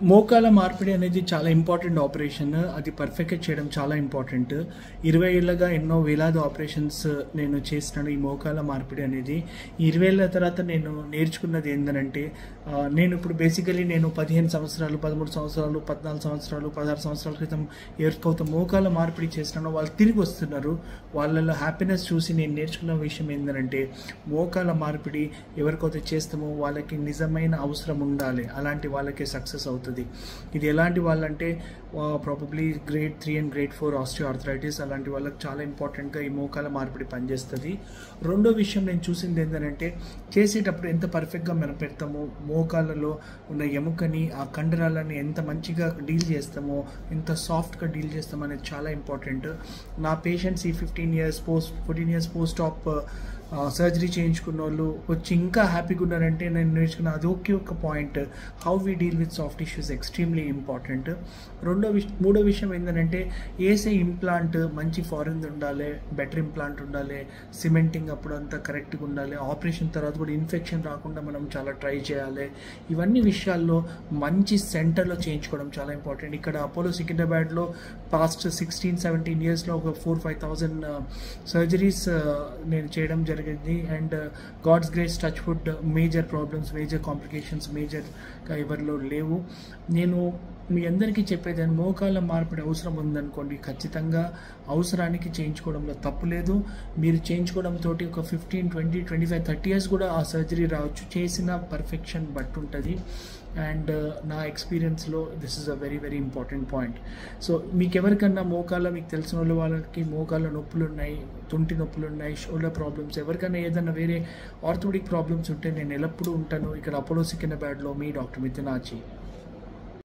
మోకాల మార్పిడి అనేది చాలా ఇంపార్టెంట్ ఆపరేషన్. అది పర్ఫెక్ట్‌గా చేయడం చాలా ఇంపార్టెంట్. 20 ఏళ్లుగా ఎన్నో వేలాది ఆపరేషన్స్ నేను చేసినాను ఈ మోకాల మార్పిడి అనేది. ఈ 20 ఏళ్ల తర్వాత నేను నేర్చుకున్నది ఏందనంటే నేను ఇప్పుడు బేసికల్లీ నేను 15 సంవత్సరాలు, 13 సంవత్సరాలు, 14 సంవత్సరాలు, 16 సంవత్సరాల క్రితం ఎవరికైతే మోకాల మార్పిడి చేసినానో వాళ్ళు తిరిగి వస్తున్నారు. వాళ్ళలో హ్యాపీనెస్ చూసి నేను నేర్చుకున్న విషయం ఏందనంటే మోకాల మార్పిడి ఎవరికైతే చేస్తామో వాళ్ళకి నిజమైన అవసరం ఉండాలి. అలాంటి వాళ్ళకే సక్సెస్ అవుతుంది. ఇది ఎలాంటి వాళ్ళంటే probably grade 3 and grade 4 osteo arthritis అలాంటి వాళ్ళకి చాలా ఇంపార్టెంట్గా ఈ మోకాల మార్పిడి పనిచేస్తుంది. రెండో విషయం నేను చూసింది ఏంటంటే చేసేటప్పుడు ఎంత పర్ఫెక్ట్గా మనం పెడతామో, మోకాళ్ళలో ఉన్న ఎముకని ఆ కండరాలని ఎంత మంచిగా డీల్ చేస్తామో, ఎంత సాఫ్ట్గా డీల్ చేస్తామో అనేది చాలా ఇంపార్టెంట్. నా పేషెంట్స్ ఈ 14 ఇయర్స్ పోస్ట్ ఆప్ సర్జరీ చేయించుకున్న వాళ్ళు వచ్చి ఇంకా హ్యాపీగా ఉన్నారంటే నేను నేర్చుకున్న అది ఒక point. How we deal with soft tissues extremely important. మూడో విషయం ఏంటంటే వేసే ఇంప్లాంట్ మంచి ఫారెన్ ఉండాలి, బెటర్ ఇంప్లాంట్ ఉండాలి, సిమెంటింగ్ అప్పుడు అంతా కరెక్ట్గా ఉండాలి, ఆపరేషన్ తర్వాత కూడా ఇన్ఫెక్షన్ రాకుండా మనం చాలా ట్రై చేయాలి. ఇవన్నీ విషయాల్లో మంచి సెంటర్లో చేయించుకోవడం చాలా ఇంపార్టెంట్. ఇక్కడ అపోలో సికింద్రాబాద్లో పాస్ట్ 16-17 ఇయర్స్లో ఒక 4,000-5,000 సర్జరీస్ నేను చేయడం జరిగింది. And God's grace touch wood major problems, major complications మేజర్గా ఎవరిలో లేవు. నేను మీ అందరికీ చెప్పేది మోకాళ్ళ మార్పిడి అవసరం ఉందనుకోండి, ఖచ్చితంగా అవసరానికి చేయించుకోవడంలో తప్పు లేదు. మీరు చేయించుకోవడంతో ఒక 15, 20, 25, 30 ఇయర్స్ కూడా ఆ సర్జరీ రావచ్చు. చేసిన పర్ఫెక్షన్ బట్టి ఉంటుంది. అండ్ నా ఎక్స్పీరియన్స్లో this is a very very important point. So మీకు ఎవరికన్నా మోకాళ్ళ మీకు తెలిసిన వాళ్ళకి మోకాళ్ళ నొప్పులు ఉన్నాయి, తుంటి నొప్పులు ఉన్నాయి, షోల్డర్ ప్రాబ్లమ్స్, ఎవరికైనా ఏదైనా వేరే ఆర్థోపెడిక్ ప్రాబ్లమ్స్ ఉంటే నేను ఎల్లప్పుడూ ఉంటాను ఇక్కడ అపోలో సికింద్రాబాద్లో. మీ డాక్టర్ మిథున్ ఆచి.